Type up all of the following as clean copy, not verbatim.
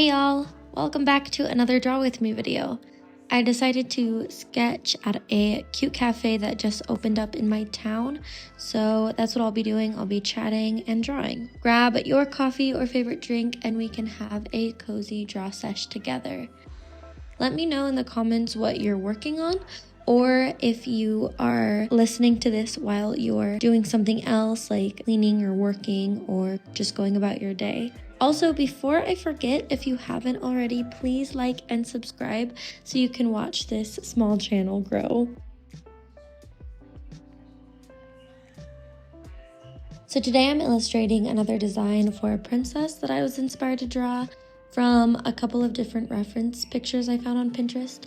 Hey y'all, welcome back to another Draw With Me video. I decided to sketch at a cute cafe that just opened up in my town, so that's what I'll be doing. I'll be chatting and drawing. Grab your coffee or favorite drink and we can have a cozy draw sesh together. Let me know in the comments what you're working on, or if you are listening to this while you're doing something else like cleaning or working or just going about your day. Also, before I forget, if you haven't already, please like and subscribe so you can watch this small channel grow. So today I'm illustrating another design for a princess that I was inspired to draw from a couple of different reference pictures I found on Pinterest.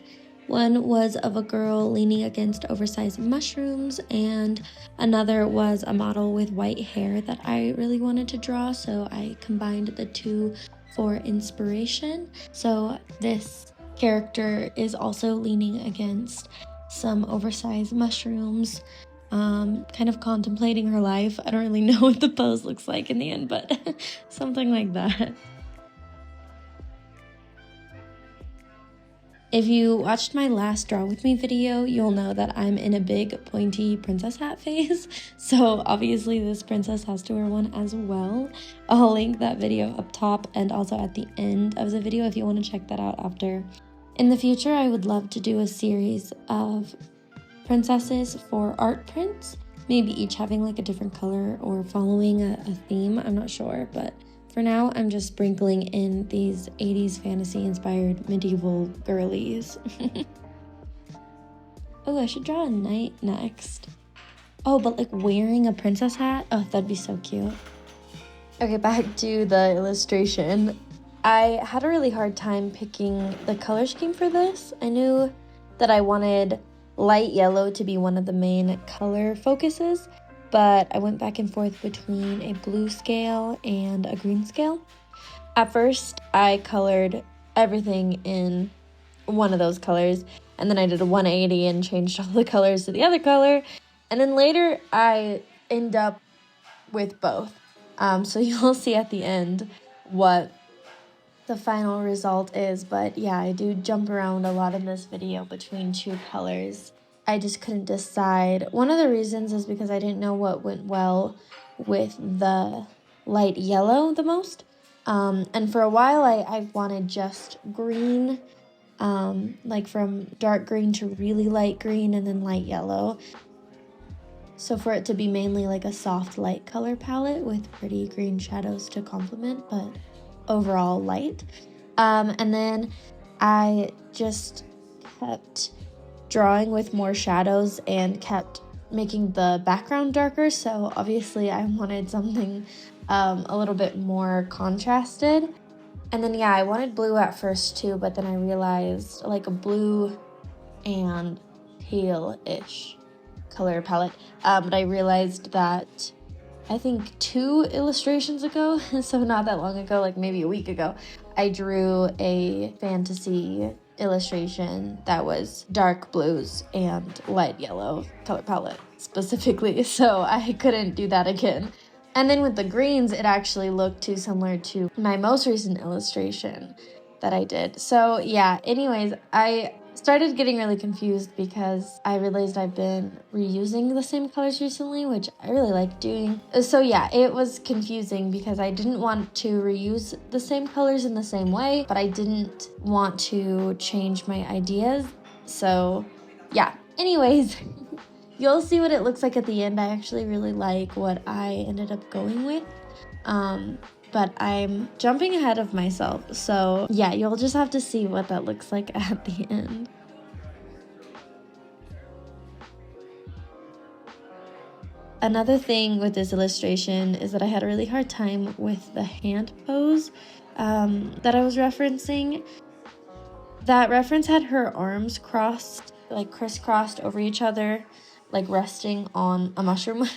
One was of a girl leaning against oversized mushrooms, and another was a model with white hair that I really wanted to draw, so I combined the two for inspiration. So this character is also leaning against some oversized mushrooms, kind of contemplating her life. I don't really know what the pose looks like in the end, but something like that. If you watched my last Draw With Me video, you'll know that I'm in a big pointy princess hat phase, so obviously this princess has to wear one as well. I'll link that video up top and also at the end of the video if you want to check that out after. In the future, I would love to do a series of princesses for art prints, maybe each having like a different color or following a theme, I'm not sure, but for now, I'm just sprinkling in these 80s fantasy-inspired medieval girlies. Oh, I should draw a knight next. Oh, but like wearing a princess hat? Oh, that'd be so cute. Okay, back to the illustration. I had a really hard time picking the color scheme for this. I knew that I wanted light yellow to be one of the main color focuses, but I went back and forth between a blue scale and a green scale. At first, I colored everything in one of those colors, and then I did a 180 and changed all the colors to the other color, and then later I end up with both. So you'll see at the end what the final result is, but yeah, I do jump around a lot in this video between two colors. I just couldn't decide. One of the reasons is because I didn't know what went well with the light yellow the most. And for a while I wanted just green, like from dark green to really light green and then light yellow. So for it to be mainly like a soft light color palette with pretty green shadows to complement, but overall light. And then I just kept drawing with more shadows and kept making the background darker, so obviously I wanted something a little bit more contrasted. And then yeah, I wanted blue at first too, but then I realized like a blue and teal-ish color palette, but I realized that I think 2 illustrations ago, so not that long ago, like maybe a week ago, I drew a fantasy illustration that was dark blues and light yellow color palette specifically, so I couldn't do that again. And then with the greens, it actually looked too similar to my most recent illustration that I did. So yeah, anyways, I started getting really confused because I realized I've been reusing the same colors recently, which I really like doing. So yeah, it was confusing because I didn't want to reuse the same colors in the same way, but I didn't want to change my ideas. So yeah, anyways, you'll see what it looks like at the end. I actually really like what I ended up going with. But I'm jumping ahead of myself, so yeah, you'll just have to see what that looks like at the end. Another thing with this illustration is that I had a really hard time with the hand pose that I was referencing. That reference had her arms crossed, like crisscrossed over each other, like resting on a mushroom.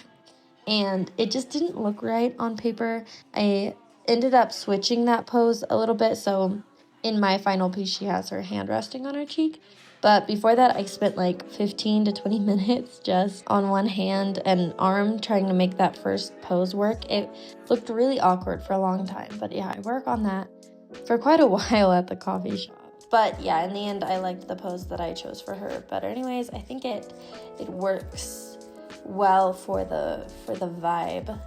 And it just didn't look right on paper. I ended up switching that pose a little bit, so in my final piece she has her hand resting on her cheek. But before that, I spent like 15 to 20 minutes just on one hand and arm trying to make that first pose work. It looked really awkward for a long time, but yeah, I work on that for quite a while at the coffee shop. But yeah, in the end, I liked the pose that I chose for her better. Anyways, I think it works well for the vibe.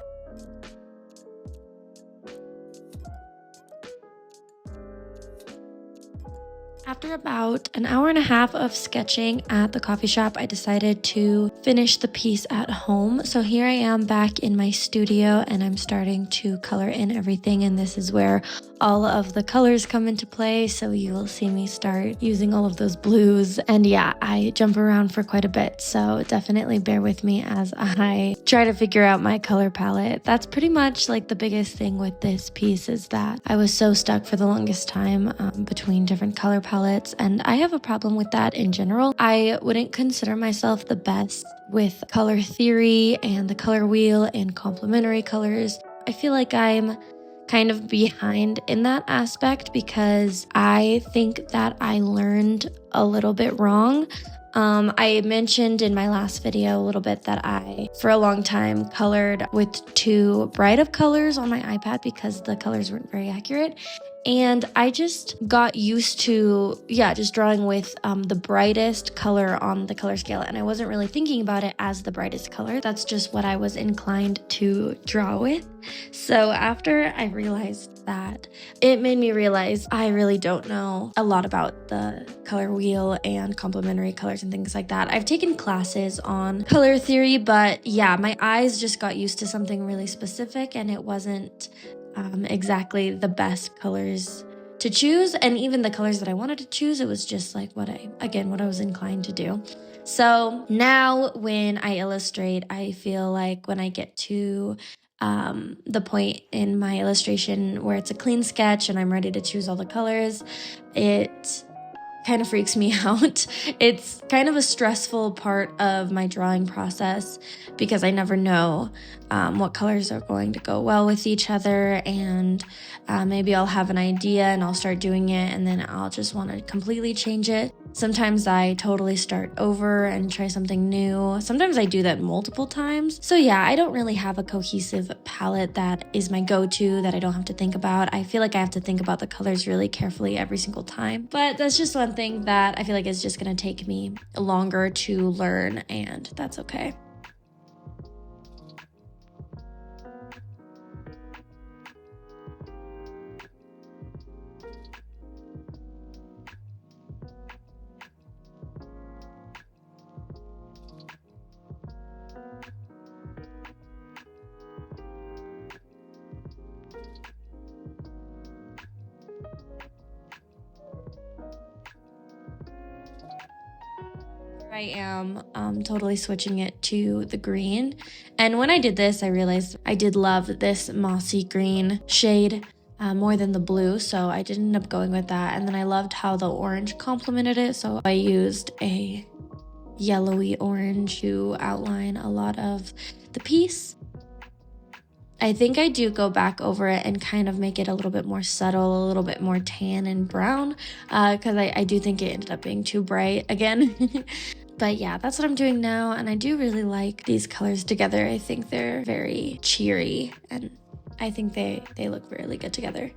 After about an hour and a half of sketching at the coffee shop, I decided to finish the piece at home. So here I am back in my studio and I'm starting to color in everything, and this is where all of the colors come into play. So you will see me start using all of those blues, and yeah, I jump around for quite a bit, so definitely bear with me as I try to figure out my color palette. That's pretty much like the biggest thing with this piece, is that I was so stuck for the longest time between different color palettes, and I have a problem with that in general. I wouldn't consider myself the best with color theory and the color wheel and complementary colors. I feel like I'm kind of behind in that aspect because I think that I learned a little bit wrong. I mentioned in my last video a little bit that I, for a long time, colored with too bright of colors on my iPad because the colors weren't very accurate. And I just got used to, just drawing with the brightest color on the color scale. And I wasn't really thinking about it as the brightest color. That's just what I was inclined to draw with. So after I realized that, it made me realize I really don't know a lot about the color wheel and complementary colors and things like that. I've taken classes on color theory, but yeah, my eyes just got used to something really specific, and it wasn't exactly the best colors to choose. And even the colors that I wanted to choose, it was just like what I was inclined to do. So now when I illustrate, I feel like when I get to the point in my illustration where it's a clean sketch and I'm ready to choose all the colors, it kind of freaks me out. It's kind of a stressful part of my drawing process because I never know what colors are going to go well with each other, and maybe I'll have an idea and I'll start doing it and then I'll just want to completely change it. Sometimes I totally start over and try something new. Sometimes I do that multiple times. So yeah, I don't really have a cohesive palette that is my go-to that I don't have to think about. I feel like I have to think about the colors really carefully every single time. But that's just one thing that I feel like is just gonna take me longer to learn, and that's okay. I am totally switching it to the green. And when I did this, I realized I did love this mossy green shade more than the blue, so I did end up going with that. And then I loved how the orange complemented it, so I used a yellowy orange to outline a lot of the piece. I think I do go back over it and kind of make it a little bit more subtle, a little bit more tan and brown, because I do think it ended up being too bright again. But yeah, that's what I'm doing now, and I do really like these colors together. I think they're very cheery, and I think they look really good together.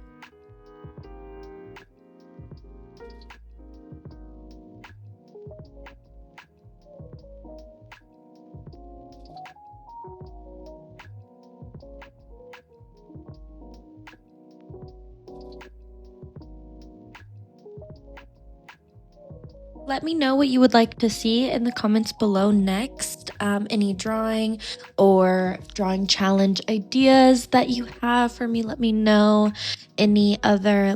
Let me know what you would like to see in the comments below next. Any drawing or drawing challenge ideas that you have for me, let me know. Any other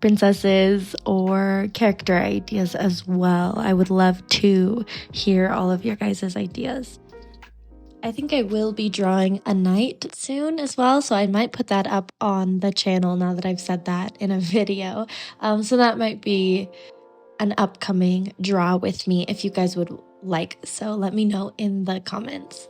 princesses or character ideas as well. I would love to hear all of your guys' ideas. I think I will be drawing a knight soon as well, so I might put that up on the channel now that I've said that in a video. So that might be an upcoming draw with me if you guys would like, so let me know in the comments.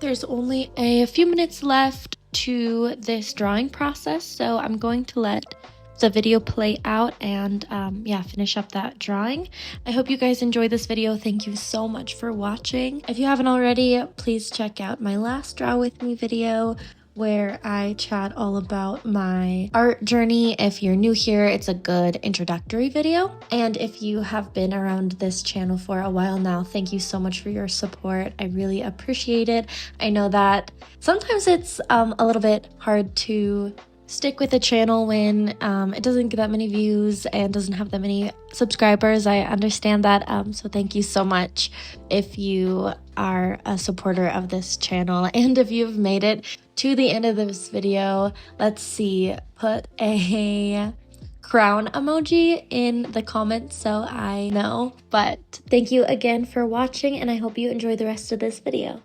There's only a few minutes left to this drawing process, so I'm going to let the video play out and yeah, finish up that drawing. I hope you guys enjoyed this video. Thank you so much for watching. If you haven't already, please check out my last Draw With Me video where I chat all about my art journey. If you're new here, it's a good introductory video. And if you have been around this channel for a while now, thank you so much for your support. I really appreciate it. I know that sometimes it's a little bit hard to stick with a channel when it doesn't get that many views and doesn't have that many subscribers. I understand that, so thank you so much if you are a supporter of this channel. And if you've made it to the end of this video, let's see, put a crown emoji in the comments so I know. But thank you again for watching, and I hope you enjoy the rest of this video.